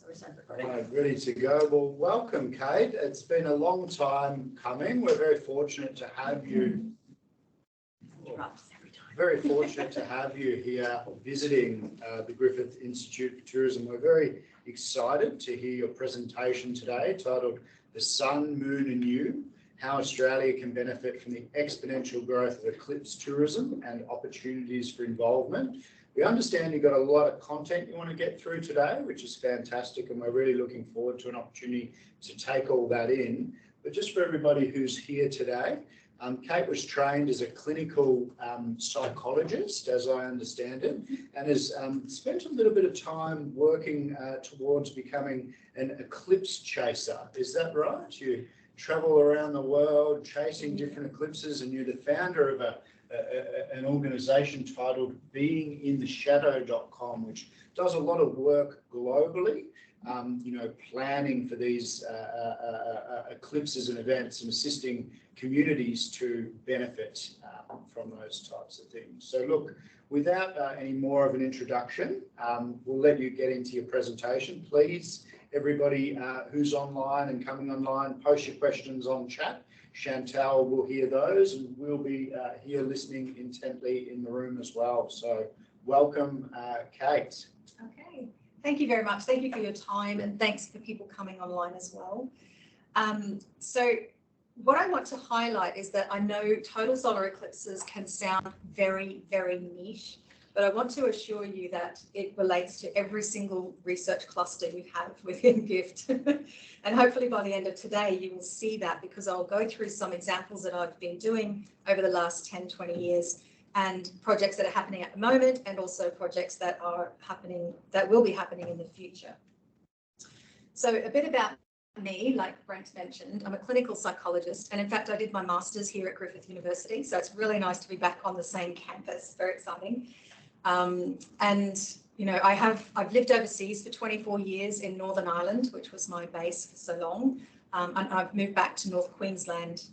So we're starting recording. Right, ready to go. Well, welcome, Kate. It's been a long time coming. We're very fortunate to have you. Drops every time. Very fortunate to have you here visiting the Griffith Institute for Tourism. We're very excited to hear your presentation today titled The Sun, Moon and You, How Australia Can Benefit from the Exponential Growth of Eclipse Tourism and Opportunities for Involvement. We understand you've got a lot of content you want to get through today, which is fantastic, and we're really looking forward to an opportunity to take all that in. But just for everybody who's here today, Kate was trained as a clinical psychologist, as I understand it, and has spent a little bit of time working towards becoming an eclipse chaser. Is that right? You travel around the world chasing different eclipses, and you're the founder of an organisation titled beingintheshadow.com, which does a lot of work globally, planning for these eclipses and events and assisting communities to benefit from those types of things. So look, without any more of an introduction, we'll let you get into your presentation. Please, everybody who's online and coming online, post your questions on chat. Chantal will hear those, and we'll be here listening intently in the room as well. So welcome, Kate. Okay, thank you very much. Thank you for your time, and thanks for people coming online as well. So what I want to highlight is that I know total solar eclipses can sound very, very niche, but I want to assure you that it relates to every single research cluster you have within GIFT. And hopefully by the end of today, you will see that, because I'll go through some examples that I've been doing over the last 10, 20 years, and projects that are happening at the moment, and also projects that are happening, that will be happening in the future. So a bit about me, like Brent mentioned, I'm a clinical psychologist, and in fact I did my master's here at Griffith University, so it's really nice to be back on the same campus. Very exciting. I've lived overseas for 24 years in Northern Ireland, which was my base for so long, and I've moved back to North Queensland,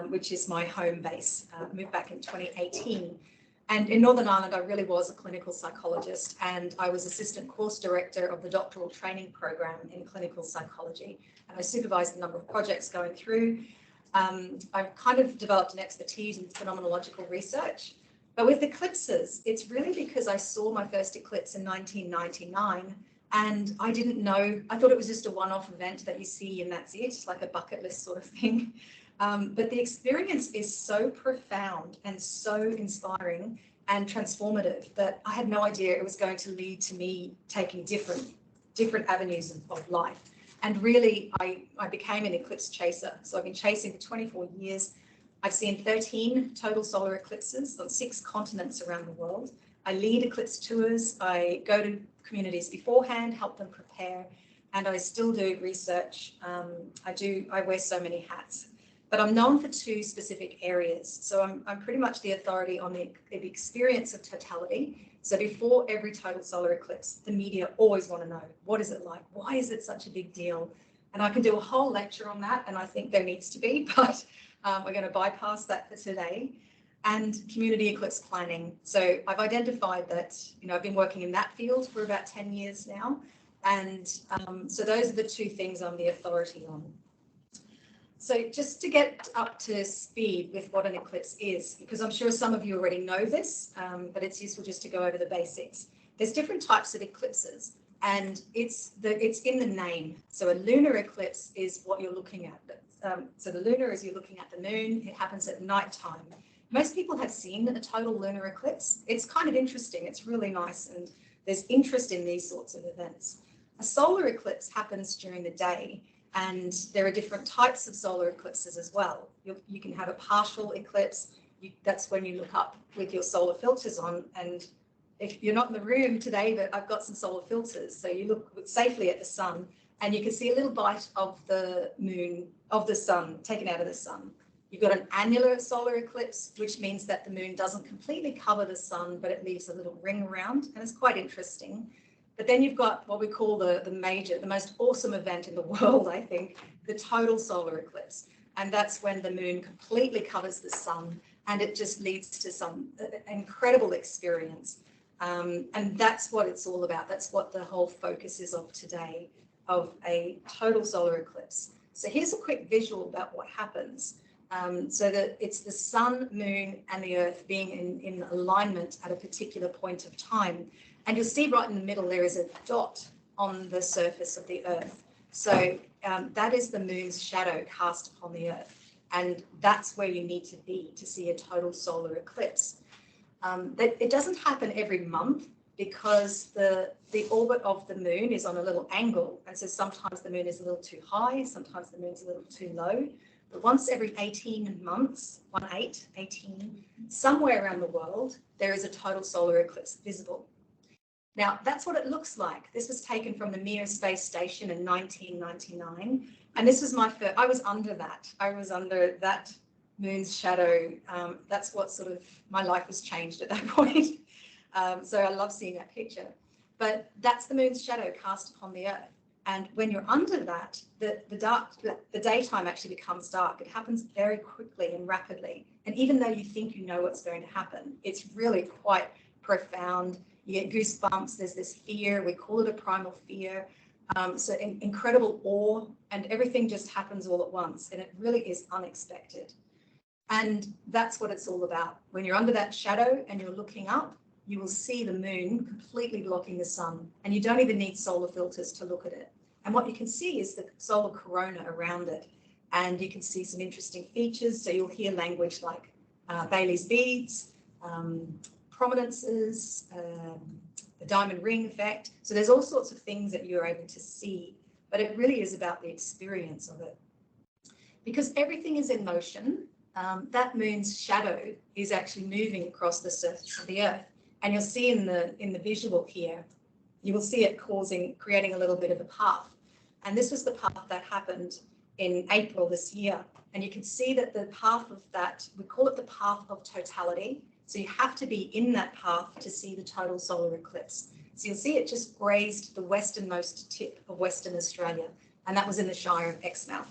which is my home base. Moved back in 2018. And in Northern Ireland, I really was a clinical psychologist, and I was assistant course director of the doctoral training program in clinical psychology. And I supervised a number of projects going through. I've kind of developed an expertise in phenomenological research. But with eclipses, it's really because I saw my first eclipse in 1999, and I didn't know, I thought it was just a one-off event that you see and that's it, like a bucket list sort of thing. But the experience is so profound and so inspiring and transformative that I had no idea it was going to lead to me taking different avenues of life. And really, I became an eclipse chaser. So I've been chasing for 24 years. I've seen 13 total solar eclipses on 6 continents around the world. I lead eclipse tours. I go to communities beforehand, help them prepare, and I still do research. I wear so many hats, but I'm known for 2 specific areas. So I'm pretty much the authority on the experience of totality. So before every total solar eclipse, the media always want to know, what is it like? Why is it such a big deal? And I can do a whole lecture on that, and I think there needs to be, but we're going to bypass that for today. And community eclipse planning. So I've identified that, I've been working in that field for about 10 years now. And so those are the 2 things I'm the authority on. So just to get up to speed with what an eclipse is, because I'm sure some of you already know this, but it's useful just to go over the basics. There's different types of eclipses, and it's in the name. So a lunar eclipse is what you're looking at. So the lunar is you're looking at the moon. It happens at night time. Most people have seen a total lunar eclipse. It's kind of interesting. It's really nice, and there's interest in these sorts of events. A solar eclipse happens during the day, and there are different types of solar eclipses as well. You can have a partial eclipse. That's when you look up with your solar filters on, and if you're not in the room today, but I've got some solar filters, so you look safely at the sun, and you can see a little bite of the moon, of the sun, taken out of the sun. You've got an annular solar eclipse, which means that the moon doesn't completely cover the sun, but it leaves a little ring around, and it's quite interesting. But then you've got what we call the most awesome event in the world, I think, the total solar eclipse. And that's when the moon completely covers the sun, and it just leads to some incredible experience. And that's what it's all about. That's what the whole focus is of today. of a total solar eclipse. So here's a quick visual about what happens. So that it's the sun, moon, and the earth being in alignment at a particular point of time. And you'll see right in the middle, there is a dot on the surface of the earth. So that is the moon's shadow cast upon the earth. And that's where you need to be to see a total solar eclipse. It doesn't happen every month because the orbit of the moon is on a little angle. And so sometimes the moon is a little too high, sometimes the moon's a little too low. But once every 18 months, 18, somewhere around the world, there is a total solar eclipse visible. Now, that's what it looks like. This was taken from the Mir space station in 1999. And this was my first, I was under that. I was under that moon's shadow. That's what sort of, my life was changed at that point. So I love seeing that picture. But that's the moon's shadow cast upon the earth. And when you're under that, the daytime actually becomes dark. It happens very quickly and rapidly. And even though you think you know what's going to happen, it's really quite profound. You get goosebumps. There's this fear. We call it a primal fear. So incredible awe, and everything just happens all at once. And it really is unexpected. And that's what it's all about. When you're under that shadow and you're looking up, you will see the moon completely blocking the sun, and you don't even need solar filters to look at it. And what you can see is the solar corona around it, and you can see some interesting features. So you'll hear language like Bailey's beads, prominences, the diamond ring effect. So there's all sorts of things that you're able to see, but it really is about the experience of it. Because everything is in motion, that moon's shadow is actually moving across the surface of the earth. And you'll see in the visual here, you will see it creating a little bit of a path. And this was the path that happened in April this year. And you can see that the path of that, we call it the path of totality. So you have to be in that path to see the total solar eclipse. So you'll see it just grazed the westernmost tip of Western Australia. And that was in the Shire of Exmouth.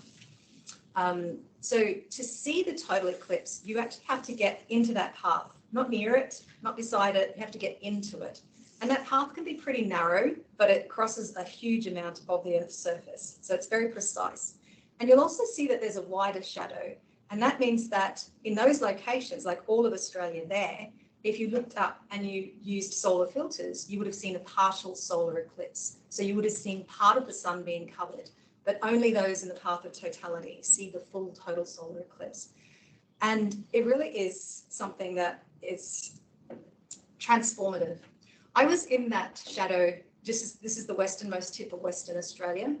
So to see the total eclipse, you actually have to get into that path, not near it, not beside it, you have to get into it. And that path can be pretty narrow, but it crosses a huge amount of the Earth's surface. So it's very precise. And you'll also see that there's a wider shadow. And that means that in those locations, like all of Australia there, if you looked up and you used solar filters, you would have seen a partial solar eclipse. So you would have seen part of the sun being covered, but only those in the path of totality see the full total solar eclipse. And it really is something that is transformative. I was in that shadow, this is the westernmost tip of Western Australia.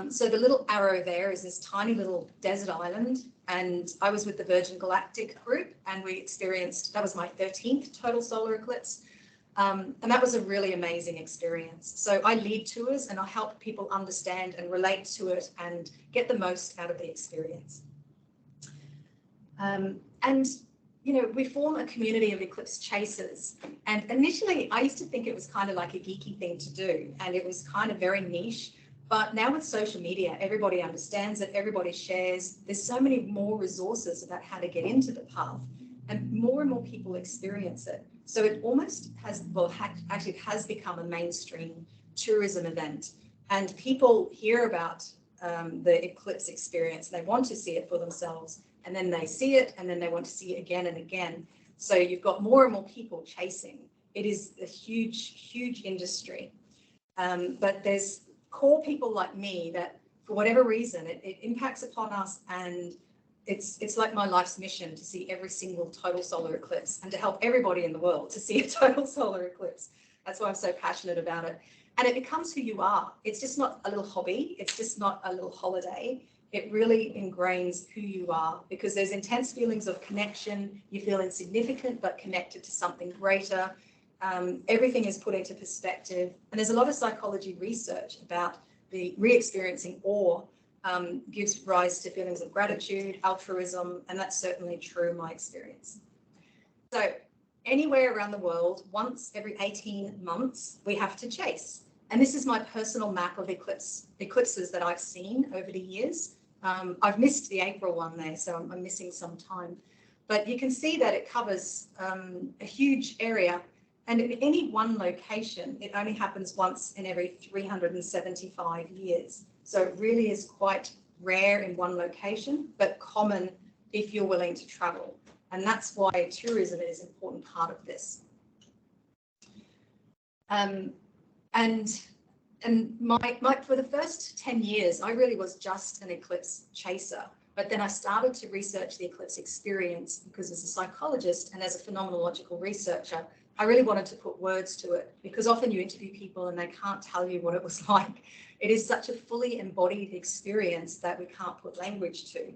So the little arrow there is this tiny little desert island, and I was with the Virgin Galactic group, and we experienced, that was my 13th total solar eclipse. And that was a really amazing experience. So I lead tours and I help people understand and relate to it and get the most out of the experience. And, you know, we form a community of eclipse chasers. And initially, I used to think it was kind of like a geeky thing to do, and it was kind of very niche. But now with social media, everybody understands it, everybody shares. There's so many more resources about how to get into the path, and more people experience it. So it almost has, well, actually it has become a mainstream tourism event, and people hear about the eclipse experience. They want to see it for themselves, and then they see it, and then they want to see it again and again. So you've got more and more people chasing. It is a huge industry. But there's core people like me that, for whatever reason, it impacts upon us, and it's like my life's mission to see every single total solar eclipse and to help everybody in the world to see a total solar eclipse. That's why I'm so passionate about it. And it becomes who you are. It's just not a little hobby. It's just not a little holiday. It really ingrains who you are, because there's intense feelings of connection. You feel insignificant but connected to something greater. Everything is put into perspective. And there's a lot of psychology research about the re-experiencing awe gives rise to feelings of gratitude, altruism, and that's certainly true in my experience. So anywhere around the world, once every 18 months, we have to chase. And this is my personal map of eclipses that I've seen over the years. I've missed the April one there, so I'm missing some time. But you can see that it covers a huge area. And in any one location, it only happens once in every 375 years. So it really is quite rare in one location, but common if you're willing to travel. And that's why tourism is an important part of this. And for the first 10 years, I really was just an eclipse chaser. But then I started to research the eclipse experience because as a psychologist and as a phenomenological researcher, I really wanted to put words to it, because often you interview people and they can't tell you what it was like. It is such a fully embodied experience that we can't put language to.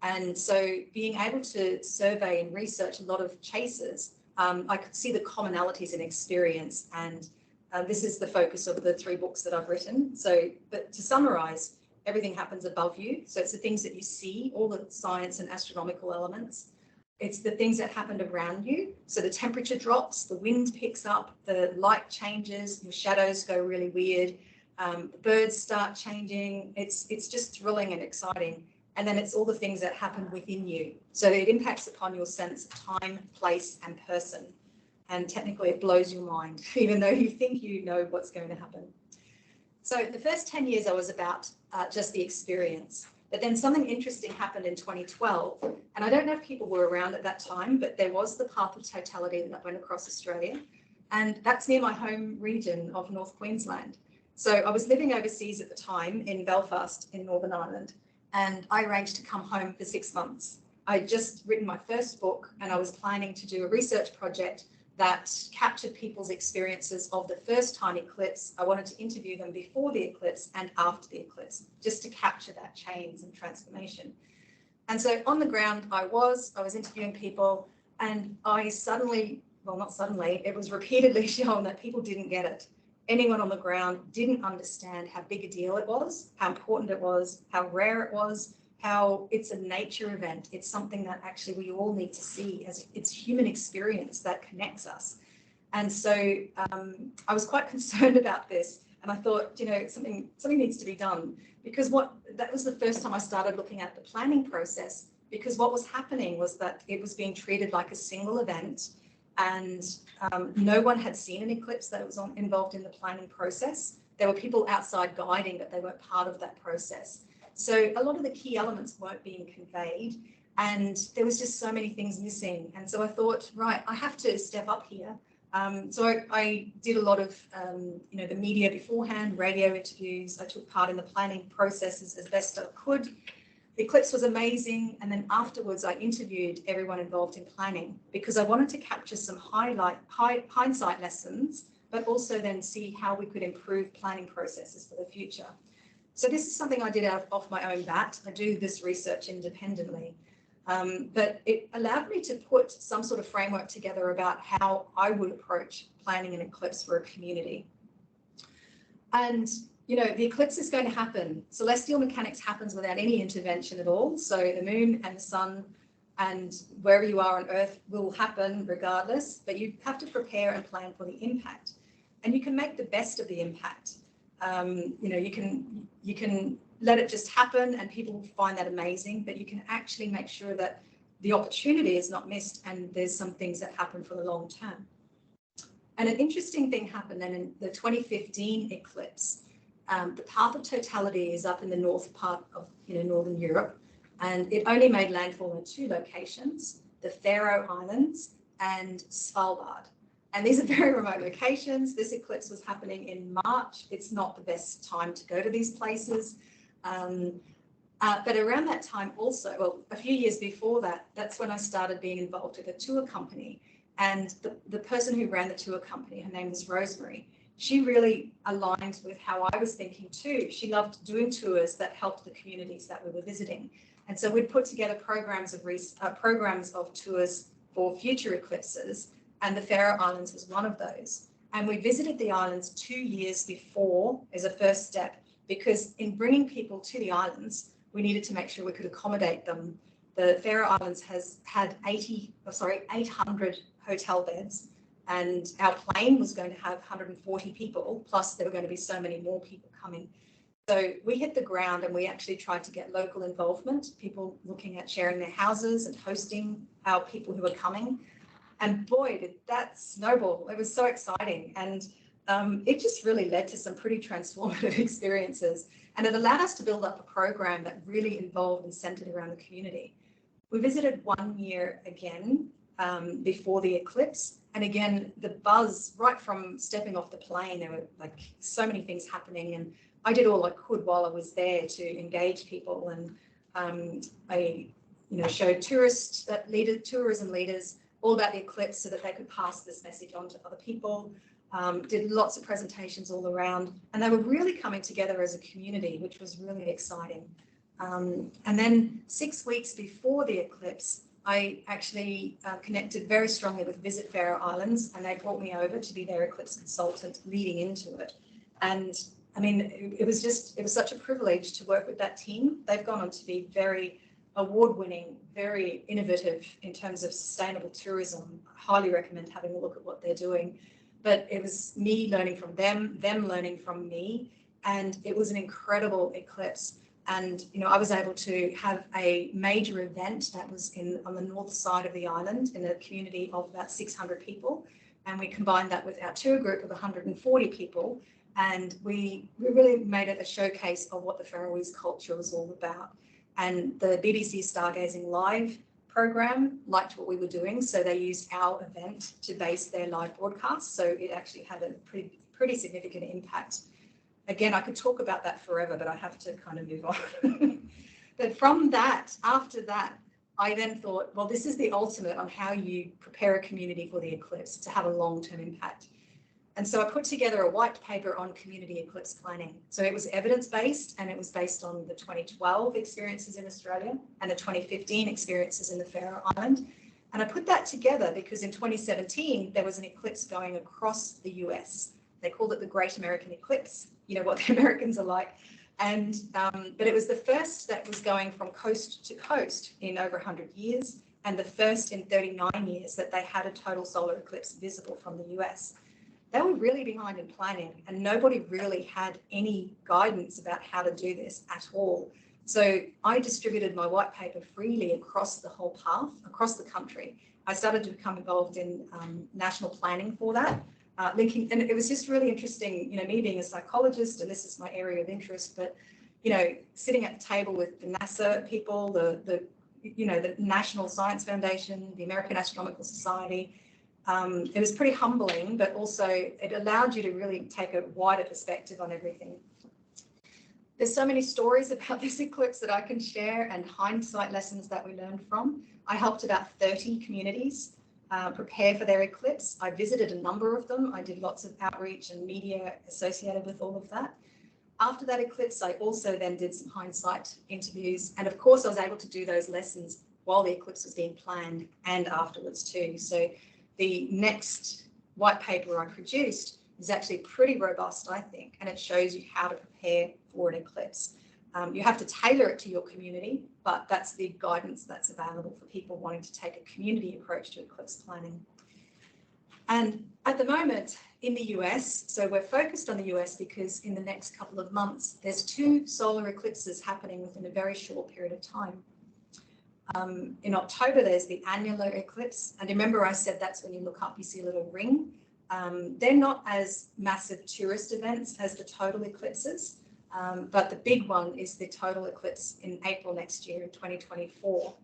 And so being able to survey and research a lot of chasers, I could see the commonalities in experience. And this is the focus of the 3 books that I've written. So, but to summarize, everything happens above you. So it's the things that you see, all the science and astronomical elements. It's the things that happened around you. So the temperature drops, the wind picks up, the light changes, your shadows go really weird, the birds start changing. It's just thrilling and exciting. And then it's all the things that happen within you. So it impacts upon your sense of time, place, and person. And technically it blows your mind, even though you think you know what's going to happen. So the first 10 years I was about just the experience. But then something interesting happened in 2012. And I don't know if people were around at that time, but there was the path of totality that went across Australia. And that's near my home region of North Queensland. So I was living overseas at the time in Belfast in Northern Ireland. And I arranged to come home for 6 months. I'd just written my first book and I was planning to do a research project that captured people's experiences of the first time eclipse. I wanted to interview them before the eclipse and after the eclipse, just to capture that change and transformation. And so on the ground I was interviewing people, and I suddenly, well, not suddenly, it was repeatedly shown that people didn't get it. Anyone on the ground didn't understand how big a deal it was, how important it was, how rare it was, how it's a nature event. It's something that actually we all need to see, as it's human experience that connects us. And so I was quite concerned about this, and I thought, something needs to be done, because that was the first time I started looking at the planning process, because what was happening was that it was being treated like a single event, and no one had seen an eclipse that was involved in the planning process. There were people outside guiding, but they weren't part of that process. So a lot of the key elements weren't being conveyed, and there was just so many things missing. And so I thought, right, I have to step up here. So I did a lot of, the media beforehand, radio interviews. I took part in the planning processes as best I could. The eclipse was amazing. And then afterwards, I interviewed everyone involved in planning, because I wanted to capture some hindsight lessons, but also then see how we could improve planning processes for the future. So this is something I did off my own bat. I do this research independently, but it allowed me to put some sort of framework together about how I would approach planning an eclipse for a community. And, the eclipse is going to happen. Celestial mechanics happens without any intervention at all. So the moon and the sun and wherever you are on Earth will happen regardless, but you have to prepare and plan for the impact. And you can make the best of the impact. You can let it just happen and people will find that amazing, but you can actually make sure that the opportunity is not missed and there's some things that happen for the long term. And an interesting thing happened then in the 2015 eclipse. The path of totality is up in the north part of Northern Europe, and it only made landfall in 2 locations, the Faroe Islands and Svalbard. And these are very remote locations. This eclipse was happening in March. It's not the best time to go to these places. But around that time also, well, a few years before that, that's when I started being involved with a tour company. And the person who ran the tour company, her name was Rosemary, she really aligned with how I was thinking too. She loved doing tours that helped the communities that we were visiting. And so we'd put together programs of tours for future eclipses. And the Faroe Islands was one of those. And we visited the islands 2 years before as a first step, because in bringing people to the islands, we needed to make sure we could accommodate them. The Faroe Islands has had 800 hotel beds, and our plane was going to have 140 people, plus there were going to be so many more people coming. So we hit the ground and we actually tried to get local involvement, people looking at sharing their houses and hosting our people who were coming. And boy, did that snowball. It was so exciting. And it just really led to some pretty transformative experiences. And it allowed us to build up a program that really involved and centered around the community. We visited 1 year again before the eclipse. And again, the buzz right from stepping off the plane, there were like so many things happening. And I did all I could while I was there to engage people. And I showed tourism leaders all about the eclipse so that they could pass this message on to other people. Did lots of presentations all around, and they were really coming together as a community, which was really exciting. And then 6 weeks before the eclipse, I actually connected very strongly with Visit Faroe Islands, and they brought me over to be their eclipse consultant leading into it. And I mean, it was such a privilege to work with that team. They've gone on to be very award-winning, very innovative in terms of sustainable tourism. I highly recommend having a look at what they're doing. But it was me learning from them learning from me, and it was an incredible eclipse. And I was able to have a major event that was on the north side of the island in a community of about 600 people, and we combined that with our tour group of 140 people, and we really made it a showcase of what the Faroese culture was all about. And the BBC Stargazing Live program liked what we were doing, so they used our event to base their live broadcast. So it actually had a pretty significant impact. Again, I could talk about that forever, but I have to kind of move on. But from that, after that, I then thought, well, this is the ultimate on how you prepare a community for the eclipse to have a long-term impact. And so I put together a white paper on community eclipse planning. So it was evidence-based, and it was based on the 2012 experiences in Australia and the 2015 experiences in the Faroe Island. And I put that together because in 2017, there was an eclipse going across the US. They called it the Great American Eclipse. You know what the Americans are like. And but it was the first that was going from coast to coast in over 100 years, and the first in 39 years that they had a total solar eclipse visible from the US. They were really behind in planning, and nobody really had any guidance about how to do this at all. So I distributed my white paper freely across the whole path, across the country. I started to become involved in national planning for that, linking, and it was just really interesting, me being a psychologist, and this is my area of interest, but, sitting at the table with the NASA people, the National Science Foundation, the American Astronomical Society. It was pretty humbling, but also it allowed you to really take a wider perspective on everything. There's so many stories about this eclipse that I can share, and hindsight lessons that we learned from. I helped about 30 communities prepare for their eclipse. I visited a number of them. I did lots of outreach and media associated with all of that. After that eclipse, I also then did some hindsight interviews. And of course, I was able to do those lessons while the eclipse was being planned and afterwards too. So the next white paper I produced is actually pretty robust, I think, and it shows you how to prepare for an eclipse. You have to tailor it to your community, but that's the guidance that's available for people wanting to take a community approach to eclipse planning. And at the moment in the US, so we're focused on the US because in the next couple of months, there's 2 solar eclipses happening within a very short period of time. In October, there's the annular eclipse. And remember I said that's when you look up, you see a little ring. They're not as massive tourist events as the total eclipses, but the big one is the total eclipse in April next year in 2024.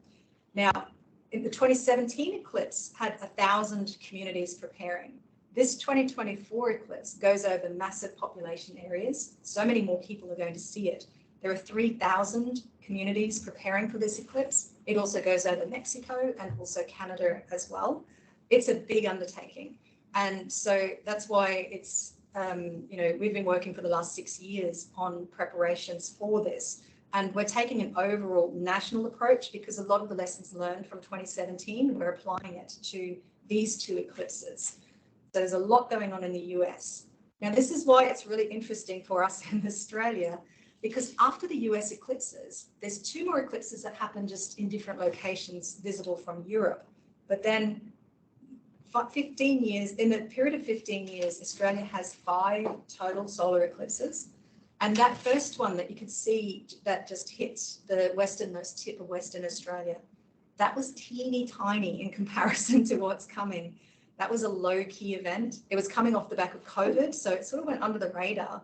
Now, in the 2017 eclipse had 1,000 communities preparing. This 2024 eclipse goes over massive population areas. So many more people are going to see it. There are 3,000 communities preparing for this eclipse. It also goes over Mexico and also Canada as well. It's a big undertaking. And so that's why it's, we've been working for the last 6 years on preparations for this. And we're taking an overall national approach because a lot of the lessons learned from 2017, we're applying it to these 2 eclipses. So there's a lot going on in the US. Now, this is why it's really interesting for us in Australia, because after the US eclipses, there's 2 more eclipses that happen just in different locations visible from Europe. But then 15 years, in a period of 15 years, Australia has 5 total solar eclipses. And that first one that you can see that just hits the westernmost tip of Western Australia, that was teeny tiny in comparison to what's coming. That was a low key event. It was coming off the back of COVID, so it sort of went under the radar.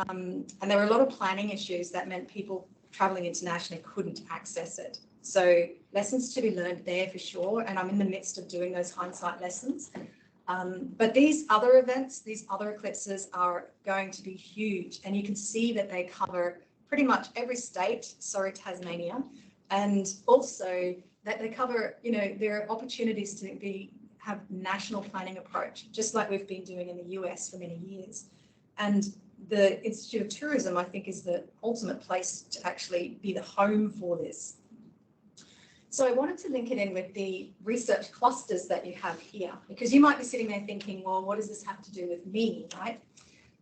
And there were a lot of planning issues that meant people traveling internationally couldn't access it. So lessons to be learned there for sure. And I'm in the midst of doing those hindsight lessons. But these other events, these other eclipses are going to be huge. And you can see that they cover pretty much every state, sorry, Tasmania. And also that they cover, you know, there are opportunities to have national planning approach, just like we've been doing in the US for many years. And the Institute of Tourism, I think, is the ultimate place to actually be the home for this. So I wanted to link it in with the research clusters that you have here, because you might be sitting there thinking, well, what does this have to do with me, right?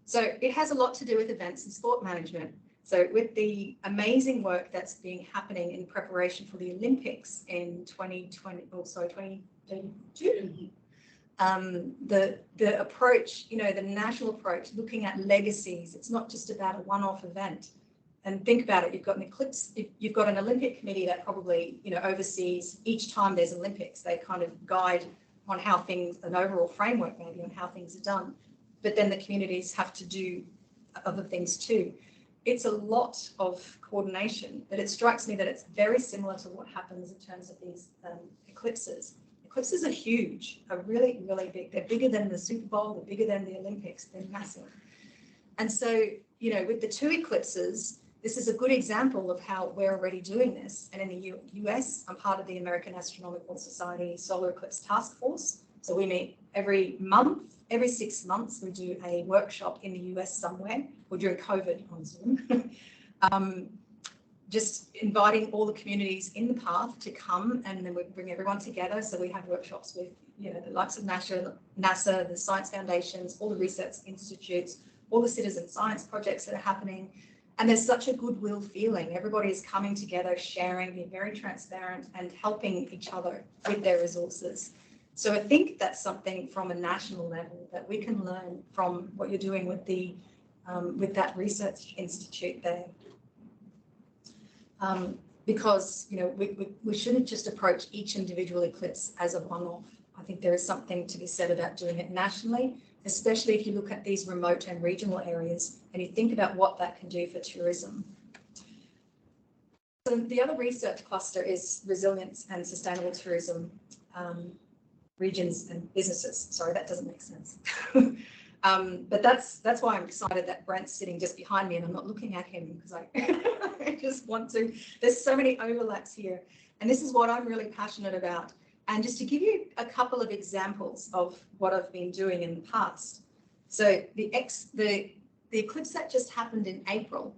So it has a lot to do with events and sport management. So with the amazing work that's been happening in preparation for the Olympics in 2032, the approach, you know, the national approach, looking at legacies, it's not just about a one-off event. And think about it, you've got an eclipse, you've got an Olympic committee that probably, you know, oversees each time there's Olympics, they kind of guide on how things, an overall framework maybe on how things are done. But then the communities have to do other things too. It's a lot of coordination, but it strikes me that it's very similar to what happens in terms of these eclipses. Eclipses are huge, are really, really big. They're bigger than the Super Bowl, they're bigger than the Olympics, they're massive. And so, you know, with the two eclipses, this is a good example of how we're already doing this. And in the US, I'm part of the American Astronomical Society Solar Eclipse Task Force. So we meet every month, every 6 months, we do a workshop in the US somewhere, or during COVID on Zoom. Just inviting all the communities in the path to come, and then we bring everyone together. So we have workshops with, you know, the likes of NASA, the science foundations, all the research institutes, all the citizen science projects that are happening. And there's such a goodwill feeling. Everybody is coming together, sharing, being very transparent and helping each other with their resources. So I think that's something from a national level that we can learn from what you're doing with the with that research institute there. Because, you know, we shouldn't just approach each individual eclipse as a one-off. I think there is something to be said about doing it nationally, especially if you look at these remote and regional areas and you think about what that can do for tourism. So the other research cluster is resilience and sustainable tourism regions and businesses. Sorry, that doesn't make sense. But that's why I'm excited that Brent's sitting just behind me and I'm not looking at him, because I just want to, there's so many overlaps here. And this is what I'm really passionate about. And just to give you a couple of examples of what I've been doing in the past. So the eclipse that just happened in April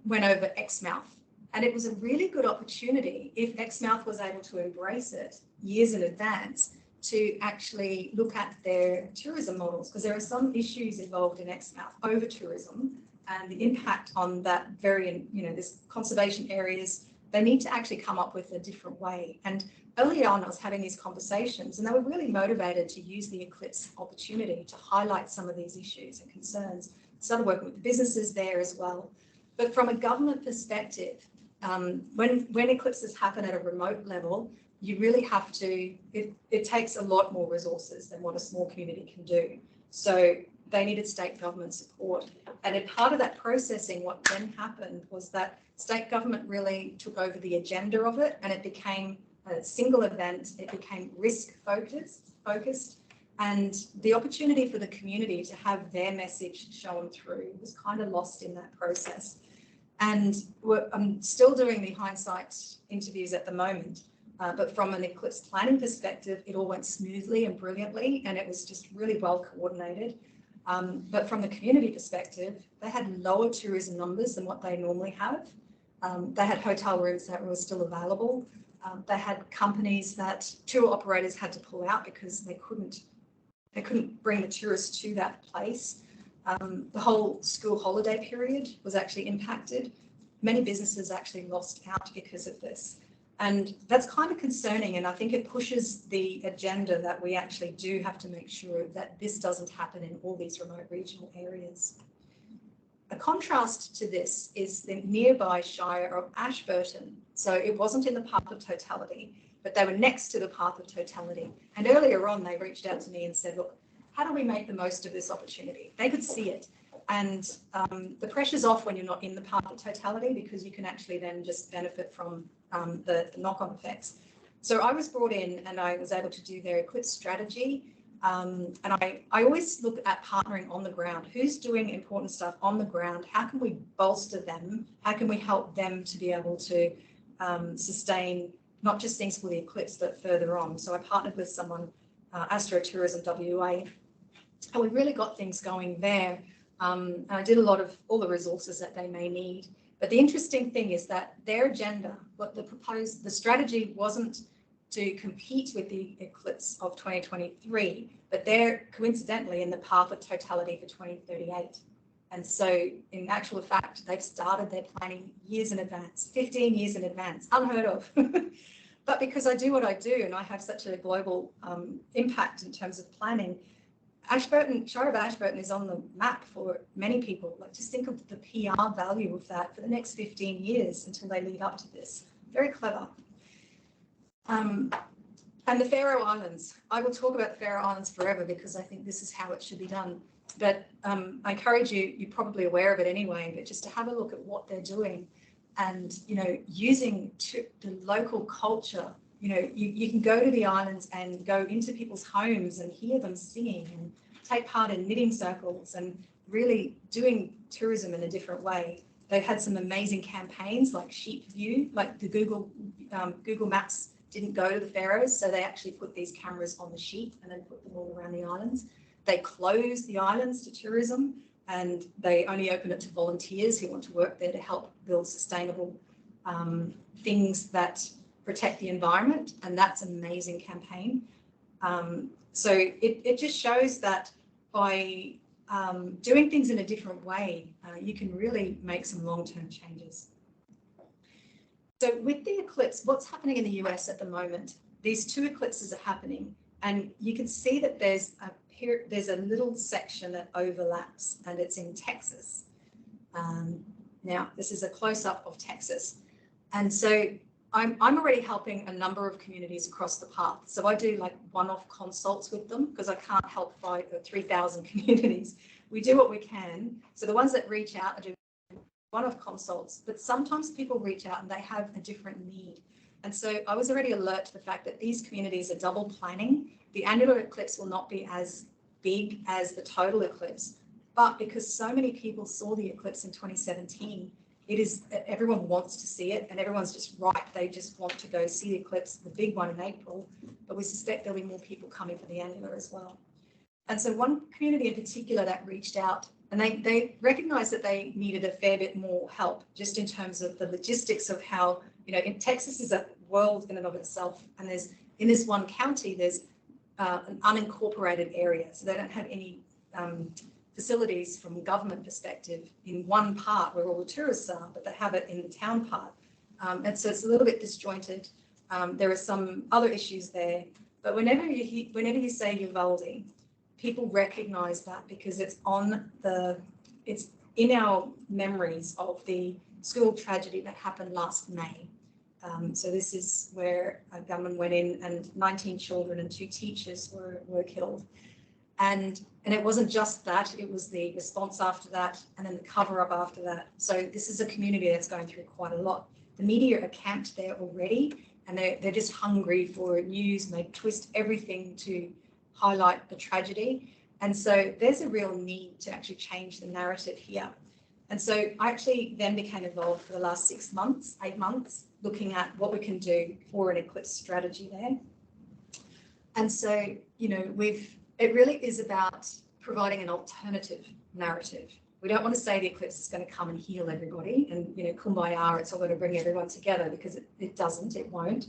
went over Exmouth. And it was a really good opportunity, if Exmouth was able to embrace it years in advance, to actually look at their tourism models, because there are some issues involved in Exmouth, over tourism and the impact on that very, you know, this conservation areas. They need to actually come up with a different way. And early on, I was having these conversations and they were really motivated to use the eclipse opportunity to highlight some of these issues and concerns. Started working with the businesses there as well. But from a government perspective, when eclipses happen at a remote level, you really have to, it takes a lot more resources than what a small community can do. So they needed state government support. And in part of that processing, what then happened was that state government really took over the agenda of it, and it became a single event. It became risk focused, and the opportunity for the community to have their message shown through was kind of lost in that process. And I'm still doing the hindsight interviews at the moment, but from an eclipse planning perspective, it all went smoothly and brilliantly, and it was just really well coordinated. But from the community perspective, they had lower tourism numbers than what they normally have. They had hotel rooms that were still available. They had companies that tour operators had to pull out because they couldn't bring the tourists to that place. The whole school holiday period was actually impacted. Many businesses actually lost out because of this. And that's kind of concerning. And I think it pushes the agenda that we actually do have to make sure that this doesn't happen in all these remote regional areas. a contrast to this is the nearby Shire of Ashburton. So it wasn't in the path of totality, but they were next to the path of totality. And earlier on, they reached out to me and said, look, how do we make the most of this opportunity? They could see it. And the pressure's off when you're not in the path of totality, because you can actually then just benefit from the knock-on effects. So I was brought in and I was able to do their Eclipse strategy. And I always look at partnering on the ground. Who's doing important stuff on the ground? How can we bolster them? How can we help them to be able to sustain not just things for the eclipse, but further on? So I partnered with someone, Astrotourism WA, and we really got things going there. And I did a lot of all the resources that they may need. But the interesting thing is that their agenda, what the strategy wasn't to compete with the eclipse of 2023, but they're coincidentally in the path of totality for 2038. And so in actual fact, they've started their planning years in advance, 15 years in advance, unheard of. But because I do what I do and I have such a global impact in terms of planning, Ashburton, Shire of Ashburton is on the map for many people. Like, just think of the PR value of that for the next 15 years until they lead up to this. Very clever. And the Faroe Islands. I will talk about the Faroe Islands forever because I think this is how it should be done. But I encourage you, you're probably aware of it anyway, but just to have a look at what they're doing and, you know, using the local culture. You know, you can go to the islands and go into people's homes and hear them singing and take part in knitting circles and really doing tourism in a different way. They've had some amazing campaigns like Sheep View, like the Google Maps didn't go to the Faroes, so they actually put these cameras on the sheep and then put them all around the islands. They closed the islands to tourism and they only open it to volunteers who want to work there to help build sustainable things that protect the environment, and that's an amazing campaign. So it just shows that by doing things in a different way, you can really make some long-term changes. So with the eclipse, what's happening in the US at the moment, these two eclipses are happening, and you can see that there's a little section that overlaps, and it's in Texas. Now, this is a close-up of Texas. And so I'm already helping a number of communities across the path. So I do like one-off consults with them because I can't help 3,000 communities. We do what we can. So the ones that reach out, I do one-off consults, but sometimes people reach out and they have a different need. And so I was already alert to the fact that these communities are double planning. The annular eclipse will not be as big as the total eclipse, but because so many people saw the eclipse in 2017, everyone wants to see it and everyone's just ripe. They just want to go see the eclipse, the big one in April, but we suspect there'll be more people coming for the annular as well. And so one community in particular that reached out, and they recognized that they needed a fair bit more help just in terms of the logistics of how, you know, in Texas is a world in and of itself. And in this one county, there's an unincorporated area. So they don't have any facilities from a government perspective in one part where all the tourists are, but they have it in the town part. And so it's a little bit disjointed. There are some other issues there, but whenever you say Uvalde, people recognize that because it's in our memories of the school tragedy that happened last May. So this is where a gunman went in and 19 children and 2 teachers were killed. And it wasn't just that, it was the response after that and then the cover up after that. So this is a community that's going through quite a lot. The media are camped there already and they're just hungry for news and they twist everything to highlight the tragedy. And so there's a real need to actually change the narrative here. And so I actually then became involved for the last 8 months, looking at what we can do for an eclipse strategy there. And so, you know, it really is about providing an alternative narrative. We don't want to say the eclipse is going to come and heal everybody and, you know, kumbaya, it's all going to bring everyone together, because it doesn't, it won't.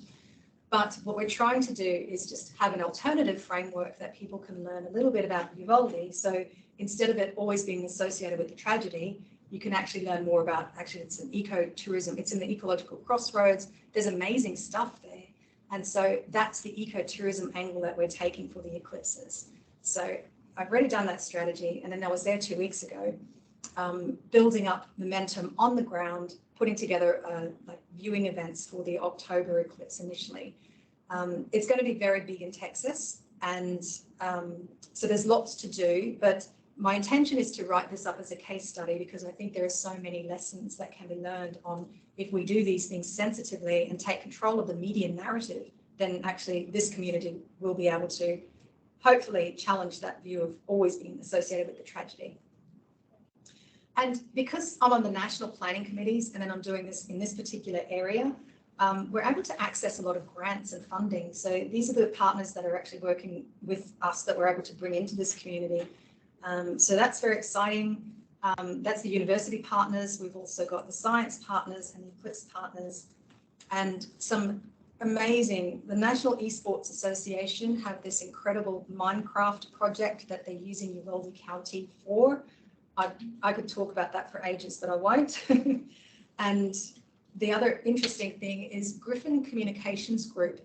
But what we're trying to do is just have an alternative framework that people can learn a little bit about Uvalde. So instead of it always being associated with the tragedy, you can actually learn more about, actually it's an ecotourism, it's in the ecological crossroads, there's amazing stuff there. And so that's the ecotourism angle that we're taking for the eclipses. So I've already done that strategy, and then I was there 2 weeks ago. building up momentum on the ground, putting together like viewing events for the October eclipse initially. It's going to be very big in Texas, and so there's lots to do, but my intention is to write this up as a case study because I think there are so many lessons that can be learned on if we do these things sensitively and take control of the media narrative, then actually this community will be able to hopefully challenge that view of always being associated with the tragedy. And because I'm on the national planning committees and then I'm doing this in this particular area, we're able to access a lot of grants and funding. So these are the partners that are actually working with us that we're able to bring into this community. So that's very exciting. That's the university partners. We've also got the science partners and the eclipse partners, and some amazing, the National Esports Association have this incredible Minecraft project that they're using Uvalde County for. I could talk about that for ages, but I won't. And the other interesting thing is Griffin Communications Group.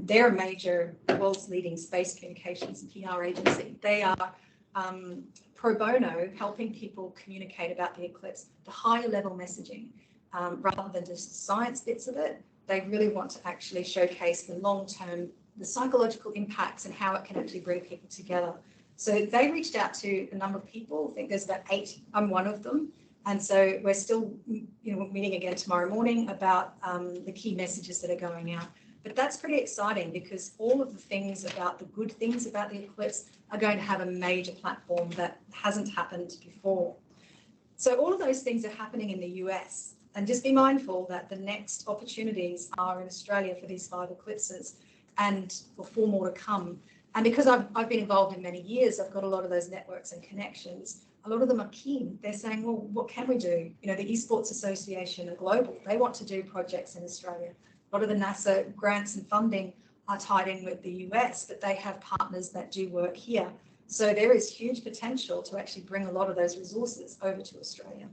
They're a major, the world's leading space communications and PR agency. They are pro bono, helping people communicate about the eclipse, the higher level messaging, rather than just the science bits of it. They really want to actually showcase the long-term, the psychological impacts and how it can actually bring people together. So they reached out to a number of people. I think there's about 8. I'm one of them. And so we're still, meeting again tomorrow morning about the key messages that are going out. But that's pretty exciting because all of the things about the good things about the eclipse are going to have a major platform that hasn't happened before. So all of those things are happening in the US. And just be mindful that the next opportunities are in Australia for these 5 eclipses and for 4 more to come. And because I've been involved in many years, I've got a lot of those networks and connections. A lot of them are keen. They're saying, well, what can we do? The Esports Association are global. They want to do projects in Australia. A lot of the NASA grants and funding are tied in with the US, but they have partners that do work here. So there is huge potential to actually bring a lot of those resources over to Australia.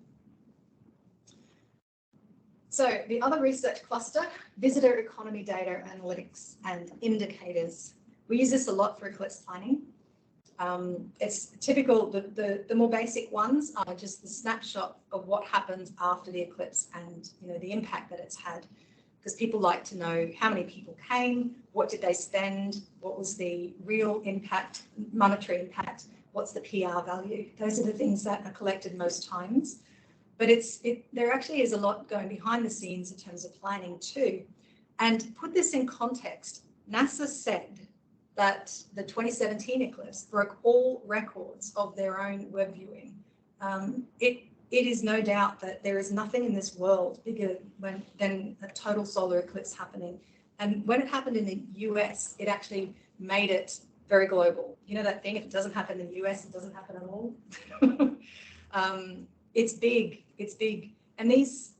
So the other research cluster, visitor economy data analytics and indicators. We use this a lot for eclipse planning. It's typical, the more basic ones are just the snapshot of what happens after the eclipse and the impact that it's had. Because people like to know how many people came, what did they spend, what was the real impact, monetary impact, what's the PR value. Those are the things that are collected most times. But there actually is a lot going behind the scenes in terms of planning too. And to put this in context, NASA said that the 2017 eclipse broke all records of their own web viewing. It is no doubt that there is nothing in this world bigger than a total solar eclipse happening. And when it happened in the US, it actually made it very global. You know that thing, if it doesn't happen in the US, it doesn't happen at all. It's big, it's big. And these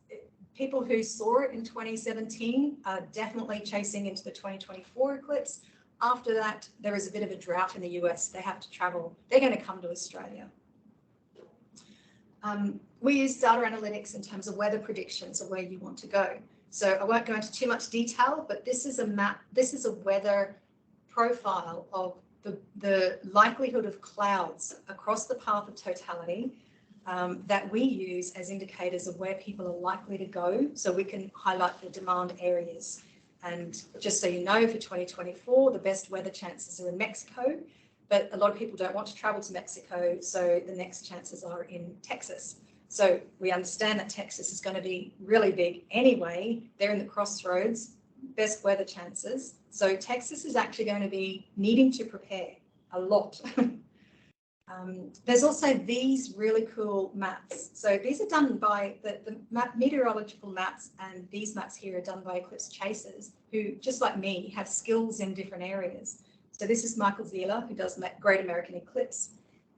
people who saw it in 2017 are definitely chasing into the 2024 eclipse. After that, there is a bit of a drought in the US. They have to travel. They're going to come to Australia. We use data analytics in terms of weather predictions of where you want to go. So I won't go into too much detail, but this is a map. This is a weather profile of the likelihood of clouds across the path of totality that we use as indicators of where people are likely to go, so we can highlight the demand areas. And just so you know, for 2024, the best weather chances are in Mexico, but a lot of people don't want to travel to Mexico, so the next chances are in Texas. So we understand that Texas is going to be really big anyway. They're in the crossroads, best weather chances. So Texas is actually going to be needing to prepare a lot. There's also these really cool maps. So these are done by the meteorological maps, and these maps here are done by eclipse chasers who, just like me, have skills in different areas. So this is Michael Zieler, who does Great American Eclipse,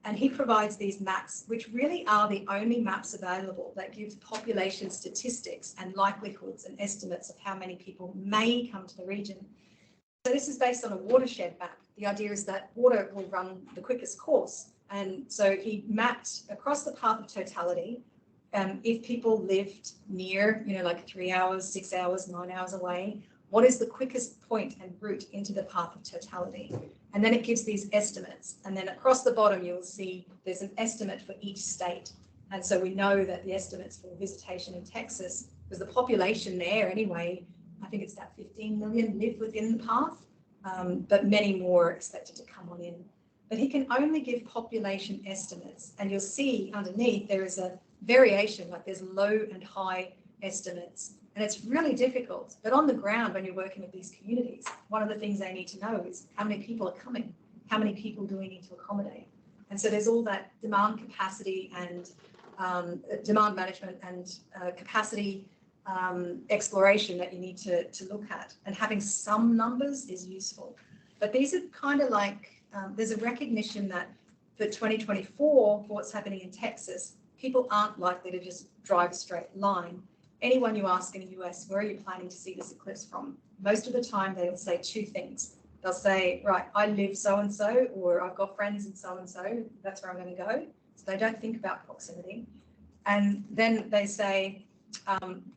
and he provides these maps, which really are the only maps available that give population statistics and likelihoods and estimates of how many people may come to the region. So this is based on a watershed map. The idea is that water will run the quickest course. And so he mapped across the path of totality. If people lived near, like 3 hours, 6 hours, 9 hours away, what is the quickest point and route into the path of totality? And then it gives these estimates. And then across the bottom, you'll see there's an estimate for each state. And so we know that the estimates for visitation in Texas, because the population there anyway, I think it's about 15 million live within the path, but many more are expected to come on in. But he can only give population estimates, and you'll see underneath there is a variation, like there's low and high estimates, and it's really difficult. But on the ground, when you're working with these communities, one of the things they need to know is how many people are coming, how many people do we need to accommodate. And so there's all that demand capacity and demand management and capacity exploration that you need to look at. And having some numbers is useful. But these are kind of like, there's a recognition that for 2024, for what's happening in Texas, people aren't likely to just drive a straight line. Anyone you ask in the US, where are you planning to see this eclipse from? Most of the time they'll say two things. They'll say, right, I live so-and-so, or I've got friends in so-and-so, that's where I'm going to go. So they don't think about proximity. And then they say,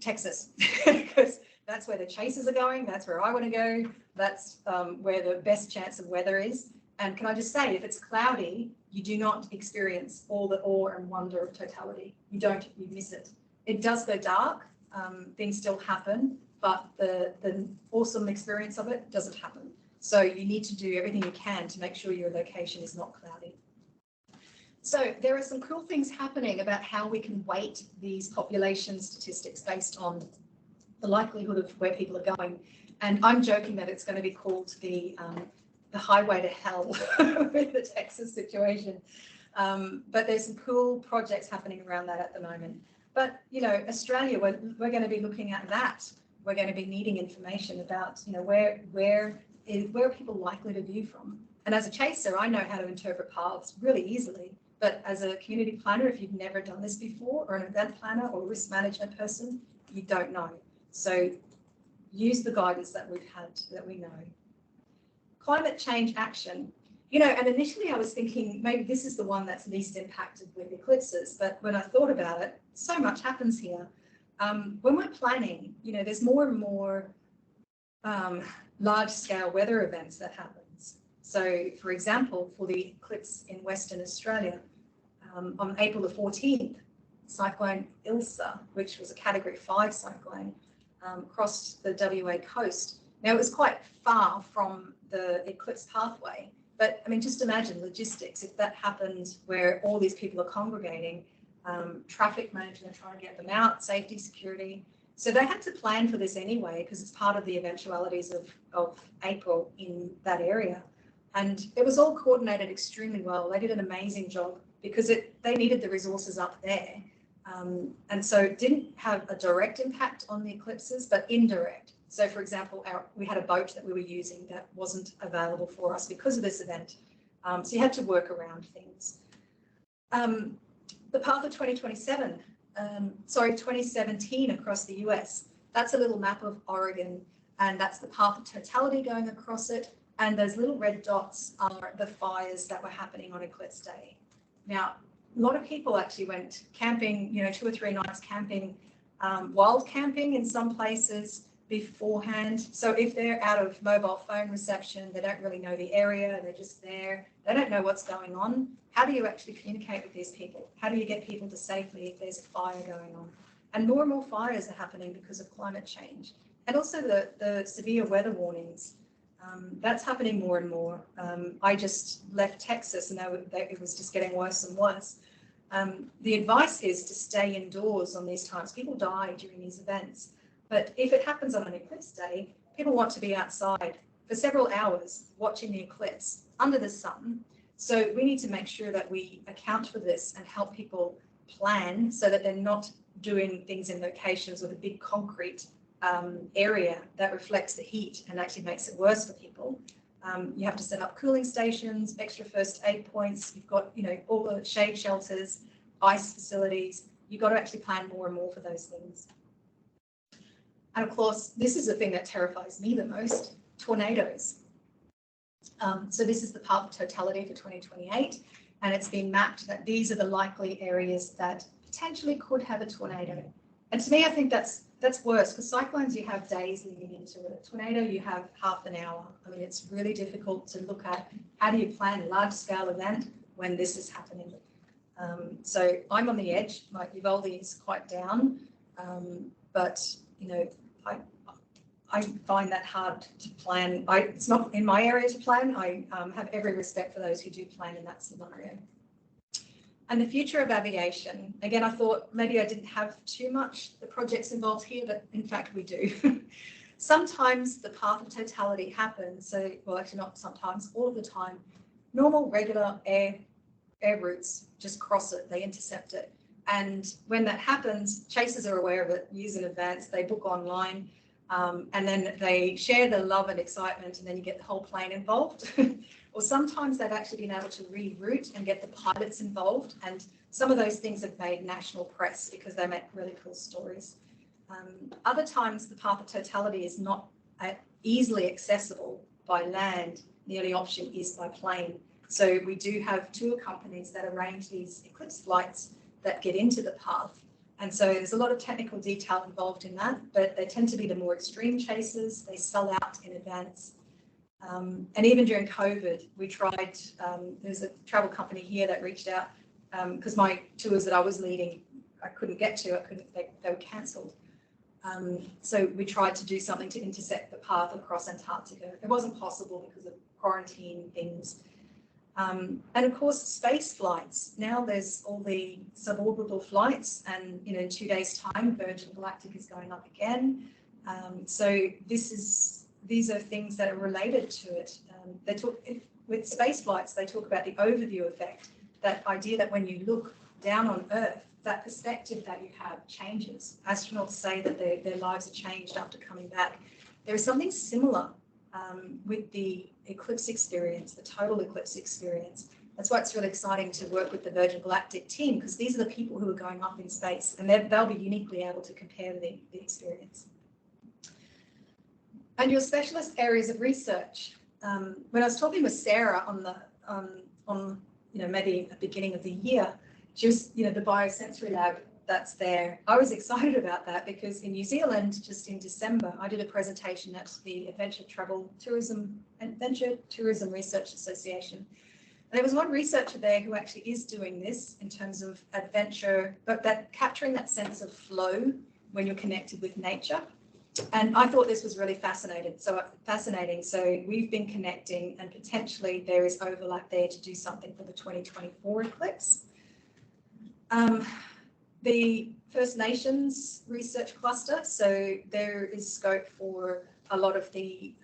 Texas, because that's where the chasers are going, that's where I want to go, that's where the best chance of weather is. And can I just say, if it's cloudy, you do not experience all the awe and wonder of totality. You don't, you miss it. It does go dark, things still happen, but the awesome experience of it doesn't happen. So you need to do everything you can to make sure your location is not cloudy. So there are some cool things happening about how we can weight these population statistics based on the likelihood of where people are going. And I'm joking that it's going to be called the highway to hell with the Texas situation. But there's some cool projects happening around that at the moment. But, you know, Australia, we're going to be looking at that. We're going to be needing information about, you know, where are people likely to view from. And as a chaser, I know how to interpret paths really easily. But as a community planner, if you've never done this before, or an event planner or risk management person, you don't know. So use the guidance that we've had, that we know. Climate change action. You know, and initially I was thinking maybe this is the one that's least impacted with eclipses, but when I thought about it, so much happens here. When we're planning, you know, there's more and more large-scale weather events that happens. So, for example, for the eclipse in Western Australia, on April the 14th, Cyclone Ilsa, which was a Category 5 cyclone, crossed the WA coast. Now, it was quite far from the eclipse pathway, but I mean, just imagine logistics. If that happened where all these people are congregating, traffic management, trying to get them out, safety, security. So they had to plan for this anyway, because it's part of the eventualities of April in that area. And it was all coordinated extremely well. They did an amazing job because they needed the resources up there. And so it didn't have a direct impact on the eclipses, but indirect. So for example, we had a boat that we were using that wasn't available for us because of this event. So you had to work around things. The path of 2017 across the US, that's a little map of Oregon, and that's the path of totality going across it. And those little red dots are the fires that were happening on Eclipse Day. Now, a lot of people actually went camping, you know, 2 or 3 nights camping, wild camping in some places beforehand. So if they're out of mobile phone reception, they don't really know the area, they're just there, they don't know what's going on. How do you actually communicate with these people? How do you get people to safely if there's a fire going on? And more fires are happening because of climate change. And also the severe weather warnings. That's happening more and more. I just left Texas and it was just getting worse and worse. The advice is to stay indoors on these times. People die during these events. But if it happens on an eclipse day, people want to be outside for several hours watching the eclipse under the sun. So we need to make sure that we account for this and help people plan so that they're not doing things in locations with a big concrete area that reflects the heat and actually makes it worse for people. You have to set up cooling stations, extra first aid points. You've got, you know, all the shade shelters, ice facilities. You've got to actually plan more and more for those things. And of course, this is the thing that terrifies me the most, tornadoes. So this is the path of totality for 2028, and it's been mapped that these are the likely areas that potentially could have a tornado. And to me, I think that's worse, because cyclones, you have days leading into it. A tornado, you have half an hour. I mean, it's really difficult to look at how do you plan a large-scale event when this is happening. So I'm on the edge. My Uvalde is quite down, but you know, I find that hard to plan. It's not in my area to plan. I have every respect for those who do plan in that scenario. And the future of aviation. Again, I thought maybe I didn't have too much the projects involved here, but in fact we do. Sometimes the path of totality happens. So, well, actually not sometimes, all of the time. Normal, regular air routes just cross it, they intercept it. And when that happens, chasers are aware of it years in advance. They book online. And then they share the love and excitement, and then you get the whole plane involved. Or sometimes they've actually been able to reroute and get the pilots involved. And some of those things have made national press because they make really cool stories. Other times the path of totality is not easily accessible by land. The only option is by plane. So we do have tour companies that arrange these eclipse flights that get into the path. And so there's a lot of technical detail involved in that, but they tend to be the more extreme chasers. They sell out in advance. And even during COVID, we tried, there's a travel company here that reached out because my tours that I was leading, I couldn't get to, they were cancelled. So we tried to do something to intersect the path across Antarctica. It wasn't possible because of quarantine things. And of course, space flights. Now there's all the suborbital flights, and you know, in 2 days' time, Virgin Galactic is going up again. So these are things that are related to it. With space flights, they talk about the overview effect. That idea that when you look down on Earth, that perspective that you have changes. Astronauts say that their lives are changed after coming back. There is something similar with the eclipse experience, the total eclipse experience. That's why it's really exciting to work with the Virgin Galactic team, because these are the people who are going up in space, and they'll be uniquely able to compare the experience. And your specialist areas of research. When I was talking with Sarah on maybe at the beginning of the year, she was, the biosensory lab that's there. I was excited about that because in New Zealand, just in December, I did a presentation at the Adventure Tourism Research Association. And there was one researcher there who actually is doing this in terms of adventure, but that capturing that sense of flow when you're connected with nature. And I thought this was really fascinating. So we've been connecting, and potentially there is overlap there to do something for the 2024 eclipse. The First Nations research cluster. So there is scope for a lot of the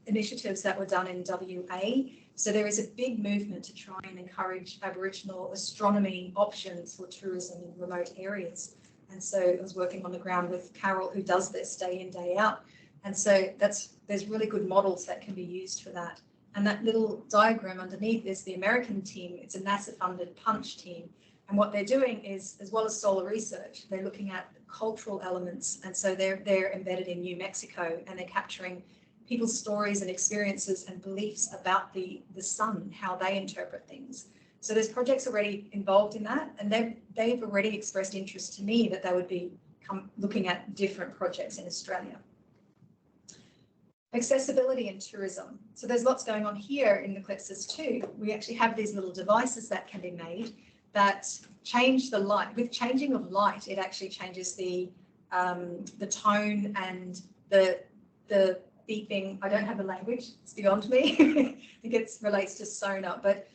initiatives that were done in WA. So there is a big movement to try and encourage Aboriginal astronomy options for tourism in remote areas. And so I was working on the ground with Carol, who does this day in, day out. And so there's really good models that can be used for that. And that little diagram underneath is the American team. It's a NASA-funded PUNCH team. And what they're doing is, as well as solar research, they're looking at cultural elements. And so they're embedded in New Mexico, and they're capturing people's stories and experiences and beliefs about the sun, how they interpret things. So there's projects already involved in that, and they've already expressed interest to me that they would be looking at different projects in Australia. Accessibility and tourism. So there's lots going on here in Eclipses too. We actually have these little devices that can be made that change the light. With changing of light, it actually changes the tone and the beeping. I don't have the language, it's beyond me. I think it relates to sonar, but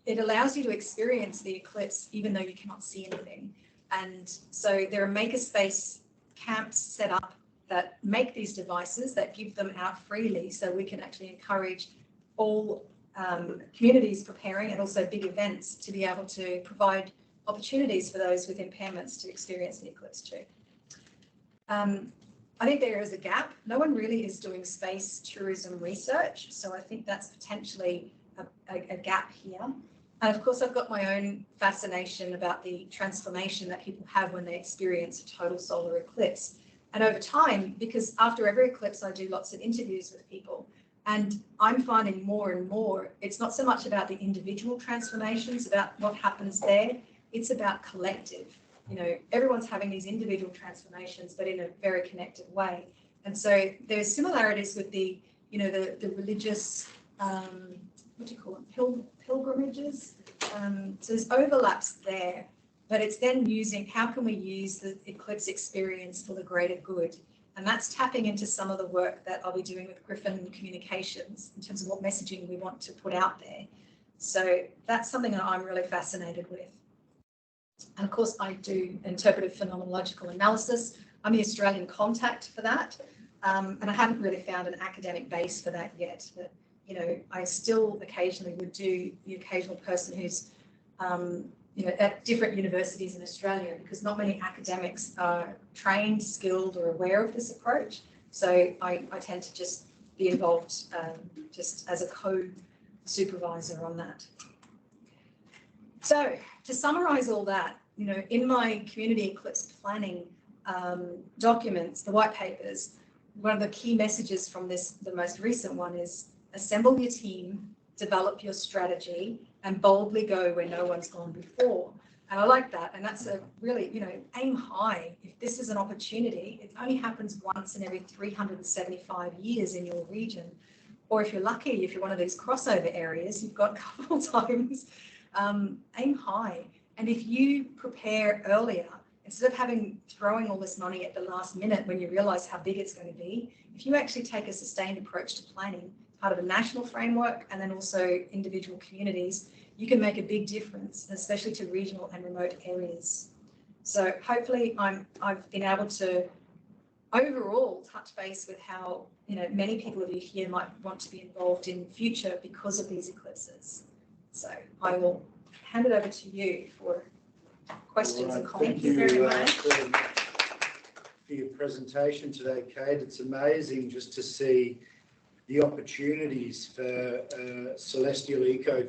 it allows you to experience the eclipse even though you cannot see anything. And so there are makerspace camps set up that make these devices, that give them out freely, so we can actually encourage all communities preparing, and also big events, to be able to provide opportunities for those with impairments to experience the eclipse too. I think there is a gap. No one really is doing space tourism research, so I think that's potentially a gap here. And of course, I've got my own fascination about the transformation that people have when they experience a total solar eclipse. And over time, because after every eclipse, I do lots of interviews with people, and I'm finding more and more, it's not so much about the individual transformations, about what happens there, it's about collective. Everyone's having these individual transformations, but in a very connected way. And so there's similarities with the religious, what do you call them, pilgrimages So there's overlaps there, but it's then using, how can we use the eclipse experience for the greater good? And that's tapping into some of the work that I'll be doing with Griffin Communications in terms of what messaging we want to put out there. So that's something that I'm really fascinated with. And of course, I do interpretive phenomenological analysis. I'm the Australian contact for that. And I haven't really found an academic base for that yet. But, you know, I still occasionally would do the occasional person who's, you know, at different universities in Australia, because not many academics are trained, skilled, or aware of this approach. So I tend to just be involved just as a co-supervisor on that. So to summarize all that, you know, in my community eclipse planning documents, the white papers, one of the key messages from this, the most recent one, is assemble your team, develop your strategy, and boldly go where no one's gone before. And I like that. And that's a really, you know, aim high. If this is an opportunity, it only happens once in every 375 years in your region. Or if you're lucky, if you're one of these crossover areas, you've got a couple of times. Aim high. And if you prepare earlier, instead of throwing all this money at the last minute when you realize how big it's going to be, if you actually take a sustained approach to planning, part of a national framework and then also individual communities, you can make a big difference, especially to regional and remote areas. So hopefully I've been able to overall touch base with how, you know, many people of you here might want to be involved in future because of these eclipses. So I will hand it over to you for questions and comments. Thank you very much for your presentation today, Kate. It's amazing just to see the opportunities for Celestial Eco